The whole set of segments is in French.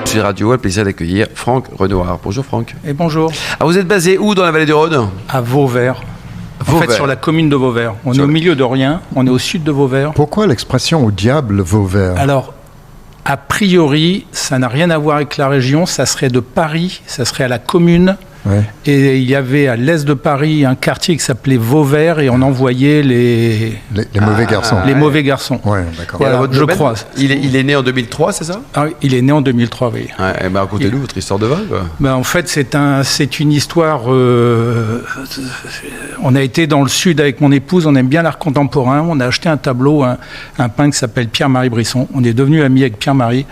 Sud Radio a le plaisir d'accueillir Franck Renoir. Bonjour Franck. Et bonjour. Alors vous êtes basé où dans la vallée du Rhône ? À Vauvert. En fait, sur la commune de Vauvert. On est au milieu de rien, on est au sud de Vauvert. Pourquoi l'expression « au diable Vauvert » ? Alors, a priori, ça n'a rien à voir avec la région, ça serait de Paris, ça serait à la commune. Ouais. Et il y avait à l'est de Paris un quartier qui s'appelait Vauvert et on envoyait les mauvais garçons. Les mauvais garçons. Ouais, d'accord. Voilà, je crois. Il est né en 2003, c'est ça ? Il est né en 2003, oui. Ouais, ben racontez-nous votre histoire de vin, quoi. Ben, en fait, c'est une histoire... on a été dans le sud avec mon épouse, on aime bien l'art contemporain. On a acheté un tableau, un peintre qui s'appelle Pierre-Marie Brisson. On est devenu amis avec Pierre-Marie.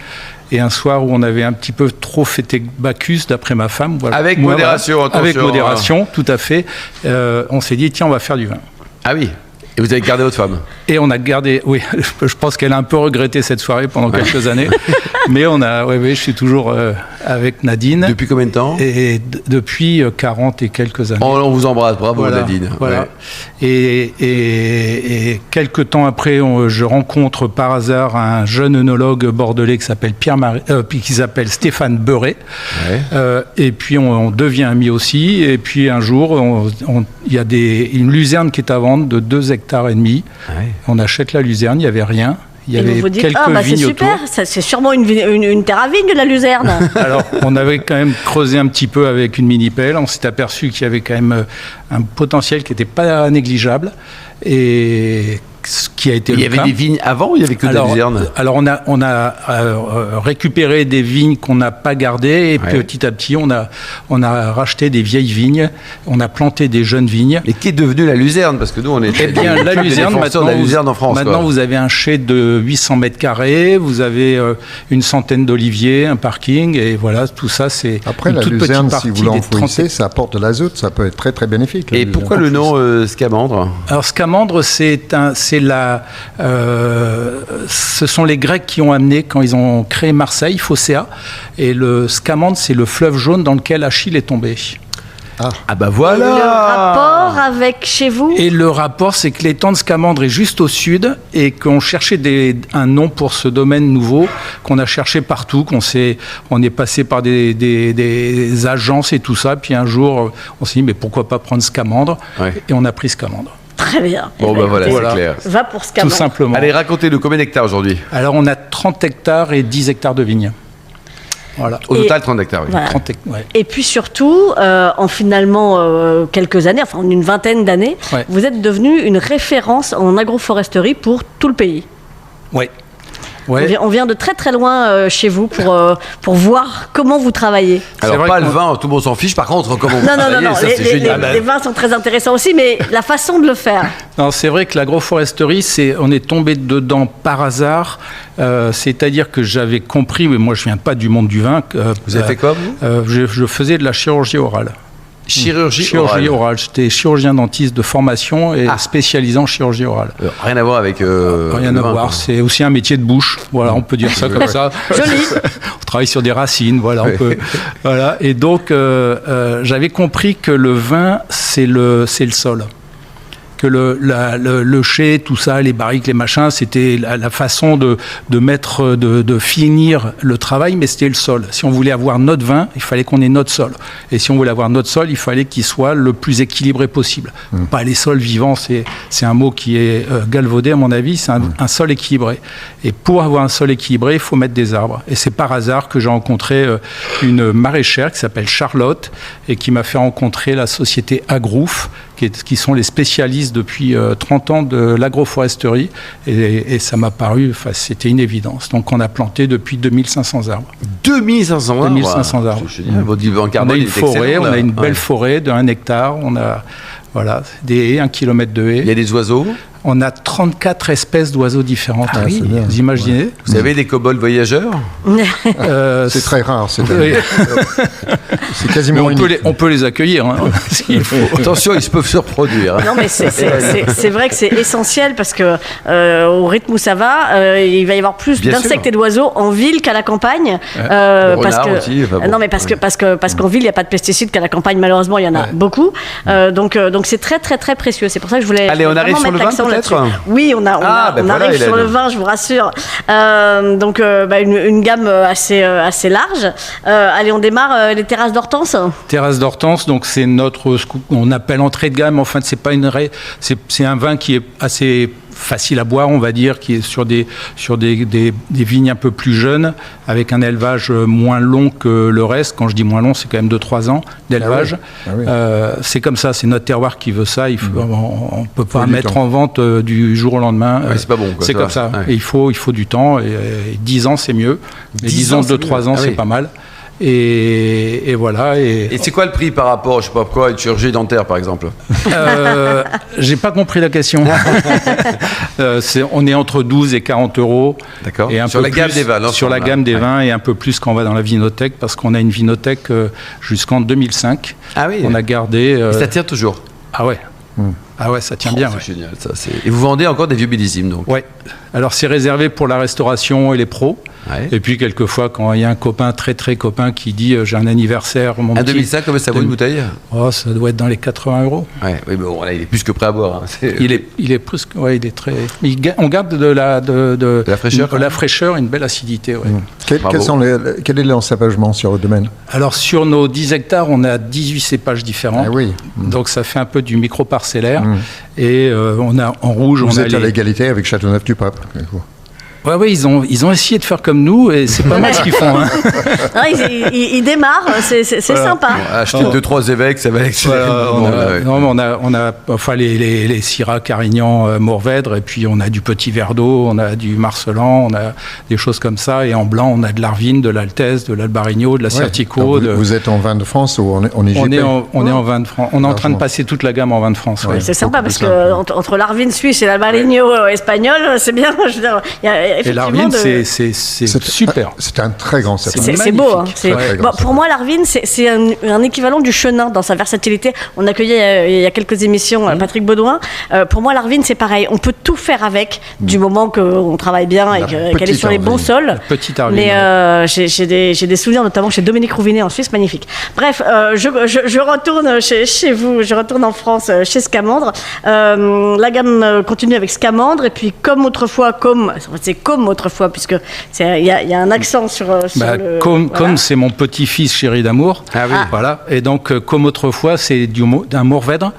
Et un soir où on avait un petit peu trop fêté Bacchus, d'après ma femme. Voilà. Avec modération, attention. Avec modération, tout à fait. On s'est dit, tiens, on va faire du vin. Ah oui. Et vous avez gardé votre femme ? Et on a gardé, oui, je pense qu'elle a un peu regretté cette soirée pendant quelques années. Mais je suis toujours avec Nadine. Depuis combien de temps ? Et depuis 40 et quelques années. On vous embrasse, bravo voilà, Nadine. Voilà. Ouais. Et quelques temps après, je rencontre par hasard un jeune œnologue bordelais qui s'appelle Stéphane Beuret. Ouais. Et puis on devient amis aussi. Et puis un jour, il y a une luzerne qui est à vendre de 2,5 hectares. Ouais. On achète la luzerne, il n'y avait rien. Il y avait quelques vignes c'est super, autour. C'est sûrement une terre à vigne, la luzerne. Alors, on avait quand même creusé un petit peu avec une mini-pelle. On s'est aperçu qu'il y avait quand même un potentiel qui n'était pas négligeable. Et ce qui a été le cas. Il y avait des vignes avant ou il n'y avait que de la luzerne ? Alors, on a récupéré des vignes qu'on n'a pas gardées. Et petit à petit, on a racheté des vieilles vignes. On a planté des jeunes vignes. Et qui est devenu la luzerne ? Parce que nous, on est... Eh bien, la luzerne, en France. Maintenant, vous avez un chai de 800 mètres carrés. Vous avez une centaine d'oliviers, un parking. Et voilà, tout ça, c'est après, une la toute luzerne, petite partie. Si vous l'enfouissez, ça apporte de l'azote. Ça peut être très, très bénéfique. Et pourquoi le nom Scamandre ? Alors, Scamandre, ce sont les Grecs qui ont amené, quand ils ont créé Marseille, Phocéa, et le Scamandre, c'est le fleuve jaune dans lequel Achille est tombé. Ah bah voilà. Et le rapport avec chez vous ? Et le rapport, c'est que l'étang de Scamandre est juste au sud et qu'on cherchait un nom pour ce domaine nouveau, qu'on a cherché partout, on est passé par des agences et tout ça, puis un jour, on s'est dit, mais pourquoi pas prendre Scamandre ? Et on a pris Scamandre. Très bien. Bon, voilà, c'est clair. Va pour Scamandre. Tout simplement. Allez, racontez-nous combien d'hectares aujourd'hui ? Alors, on a 30 hectares et 10 hectares de vignes. Voilà. Au total, 30 hectares, oui. Voilà. 30 Et puis surtout, en finalement quelques années, enfin en une vingtaine d'années, vous êtes devenu une référence en agroforesterie pour tout le pays. Oui. Ouais. On vient de très très loin chez vous pour voir comment vous travaillez. Alors pas le vin, tout le monde s'en fiche, par contre comment vous travaillez, non, ça c'est génial. Les vins sont très intéressants aussi, mais la façon de le faire. Non, c'est vrai que l'agroforesterie, on est tombé dedans par hasard, c'est-à-dire que j'avais compris, mais moi je viens pas du monde du vin. Vous avez fait quoi vous ? Je faisais de la chirurgie orale. Chirurgie orale. J'étais chirurgien dentiste de formation et spécialisé en chirurgie orale. Rien à voir avec rien à voir. C'est aussi un métier de bouche. Voilà, on peut dire ça comme ça. Joli. On travaille sur des racines. Voilà, on peut. Voilà. Et donc, j'avais compris que le vin, c'est le sol. Que le chai, tout ça, les barriques, les machins, c'était la façon de finir le travail, mais c'était le sol. Si on voulait avoir notre vin, il fallait qu'on ait notre sol. Et si on voulait avoir notre sol, il fallait qu'il soit le plus équilibré possible. Pas les sols vivants, c'est un mot qui est galvaudé à mon avis, c'est un sol équilibré. Et pour avoir un sol équilibré, il faut mettre des arbres. Et c'est par hasard que j'ai rencontré une maraîchère qui s'appelle Charlotte et qui m'a fait rencontrer la société Agrouf, qui sont les spécialistes depuis 30 ans de l'agroforesterie. Et ça m'a paru, c'était une évidence. Donc on a planté depuis 2500 arbres. 2500 arbres 2500 arbres. On a une forêt, on a une belle forêt de 1 hectare. On a des haies, 1 kilomètre de haies. Il y a des oiseaux ? On a 34 espèces d'oiseaux différentes. Ah oui, vous imaginez ? Vous avez des kobolds voyageurs ? C'est très rare. C'est quasiment unique. On peut les accueillir. Hein, s'il faut. Attention, ils peuvent se reproduire. Non, mais c'est vrai que c'est essentiel parce que au rythme où ça va, il va y avoir plus d'insectes et d'oiseaux en ville qu'à la campagne. Parce qu'en ville, il n'y a pas de pesticides, qu'à la campagne, malheureusement, il y en a beaucoup. Donc c'est très, très, très précieux. C'est pour ça que je voulais on arrive sur le vin. là-dessus. peut-être. Oui, on voilà, arrive sur Hélène. le vin, je vous rassure. Donc, une gamme assez large. Allez, on démarre les terrasses d'Hortense. Terrasse d'Hortense, donc c'est ce qu'on appelle entrée de gamme. Enfin, c'est un vin qui est assez facile à boire, on va dire, qui est sur des vignes un peu plus jeunes, avec un élevage moins long que le reste. Quand je dis moins long, c'est quand même 2-3 ans d'élevage. Ah oui. C'est comme ça, c'est notre terroir qui veut ça. On ne peut pas du mettre temps. en vente du jour au lendemain. Ouais, c'est pas bon, quoi, C'est ça comme va. ça. Ouais. Et il faut du temps. Et 10 ans, c'est mieux. Mais 10 10 ans, ans, c'est 2-3 mieux. ans, Ah c'est oui. pas mal. Et voilà. Et c'est quoi le prix par rapport, je sais pas pourquoi, à une chirurgie dentaire, par exemple? J'ai pas compris la question. On est entre 12 et 40 euros. D'accord. Et un Sur peu la gamme plus des vins, sur la l'ensemble, gamme des ouais. vins et un peu plus quand on va dans la vinothèque, parce qu'on a une vinothèque jusqu'en 2005. Ah oui. On a gardé. Et ça tient toujours. Ah ouais. Ah ouais, ça tient bien. C'est Ouais. génial, ça. Et vous vendez encore des vieux millésimes, donc. Ouais. Alors c'est réservé pour la restauration et les pros. Ouais. Et puis quelquefois, quand il y a un copain, très copain, qui dit j'ai un anniversaire, mon Un petit. 2005, combien ça vaut une bouteille? Oh, ça doit être dans les 80 euros. Ouais, oui, bon, là, il est plus que prêt à boire. Hein. Il est plus que, ouais, il est très. On garde de la fraîcheur, de la fraîcheur, une belle acidité. Ouais. Bravo. Quel est l'encépagement sur le domaine? Alors sur nos 10 hectares, on a 18 cépages différents. Ah oui. Donc ça fait un peu du micro-parcellaire. Et on a en rouge, Vous on a êtes à l'égalité avec Châteauneuf-du-Pape. Ouais, ils ont essayé de faire comme nous et c'est pas mal ce qu'ils font. Hein. Non, ils démarrent, c'est sympa. Bon, acheter 2-3 évêques, ça va être Voilà, bon, là, ouais. on a enfin les Syrah, Carignan, Mourvèdre, et puis on a du Petit Verdot, on a du Marcellan, on a des choses comme ça. Et en blanc, on a de l'Arvine, de l'Altesse, de l'Albarigno, de la Certico. Vous êtes en vin de France ou en IGP? On est en vin de France. On est en train de passer toute la gamme en vin de France. Ouais. C'est sympa beaucoup parce plus que simple. entre l'Arvine suisse et l'Albarigno espagnol, c'est bien. Je veux dire, il y a Et effectivement l'Arvine, c'est super. C'est un très grand cépage. c'est beau. Hein. magnifique. C'est- Très bon, grand pour moi, l'Arvine, c'est un équivalent du Chenin dans sa versatilité. On accueillait il y a quelques émissions Patrick Baudouin. Pour moi, l'Arvine, c'est pareil. On peut tout faire avec du moment qu'on travaille bien et qu'elle est petite sur les bons Arvine. sols. Petite Arvine. Mais j'ai des souvenirs, notamment chez Dominique Rouvinet en Suisse, magnifique. Bref, je retourne chez vous, je retourne en France, chez Scamandre. La gamme continue avec Scamandre, et puis comme autrefois, puisque il y a un accent sur le... Comme voilà. c'est mon petit-fils chéri d'amour, Ah oui. voilà. Et donc comme autrefois, c'est d'un Mourvèdre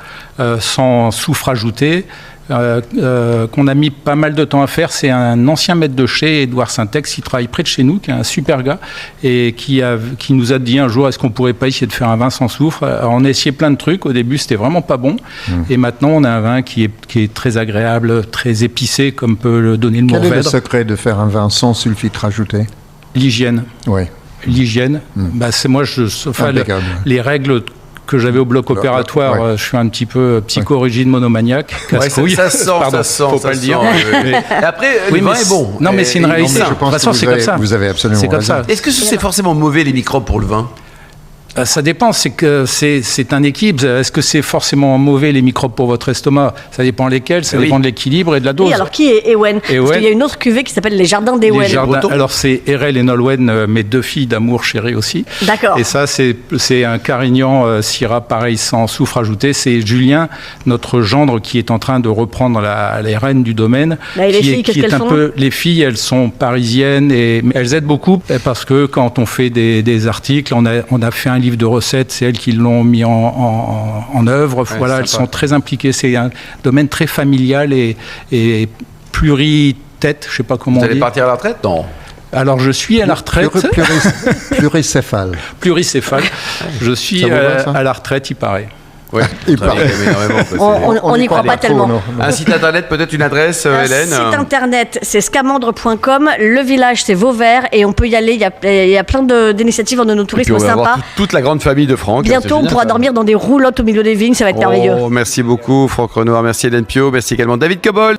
sans soufre ajouté. Qu'on a mis pas mal de temps à faire. C'est un ancien maître de chez, Édouard Syntex, qui travaille près de chez nous, qui est un super gars, et qui nous a dit un jour, est-ce qu'on pourrait pas essayer de faire un vin sans soufre? Alors, on a essayé plein de trucs. Au début, c'était vraiment pas bon. Et maintenant, on a un vin qui est très agréable, très épicé, comme peut le donner le Quel est le Mourvèdre. secret de faire un vin sans sulfite rajouté? L'hygiène. Oui. L'hygiène, c'est moi, Impeccable. les règles que j'avais au bloc opératoire, ouais. je suis un petit peu psychorigide monomaniaque, Ouais, casse-couille. ça sent, Pardon, ça sent. faut ça pas le sent, dire. ouais. Et après, Oui, le vin mais est bon. non, mais c'est une Et- et réalité. sain. Je De toute pense façon, que c'est comme ça. vous avez absolument C'est comme raison. ça. Est-ce que c'est forcément mauvais, les microbes, pour le vin? Ça dépend, c'est un équilibre. Est-ce que c'est forcément mauvais les microbes pour votre estomac? Ça dépend lesquels, ça Oui. dépend de l'équilibre et de la dose. Oui, alors qui est Ewen? Parce Ewen. qu'il y a une autre cuvée qui s'appelle les Jardins Les d'Ewen. jardins- Breton. alors c'est Erel et Nolwenn, mes deux filles d'amour chérie aussi. D'accord. Et ça c'est un Carignan Syrah pareil sans soufre ajouté. C'est Julien, notre gendre, qui est en train de reprendre les rênes du domaine. Bah, et les filles, qu'est-ce qu'elles font? Les filles, elles sont parisiennes mais elles aident beaucoup parce que quand on fait des articles, on a fait un livre de recettes, c'est elles qui l'ont mis en œuvre. Voilà, elles sympa. sont très impliquées. C'est un domaine très familial et pluritête, je sais pas comment Vous on allez dit. partir à la retraite? Non. Alors je suis à la retraite, Pluricéphale. pluricéphale. Je suis Ça vous va, ça à la retraite, il paraît. Ouais. Il Vous travaillez paraît. quand même énormément, quoi. On n'y croit pas tellement. Un site internet, peut-être une adresse, Hélène? Site internet, c'est scamandre.com. Le village, c'est Vauvert. Et on peut y aller. Il y a plein d'initiatives en Puis tourisme on va sympa. avoir toute la grande famille de Franck. Bientôt, C'est on génial, pourra ça. dormir dans des roulottes au milieu des vignes. Ça va être merveilleux. Oh, merci beaucoup, Franck Renoir. Merci Hélène Pio. Merci également David Cobol.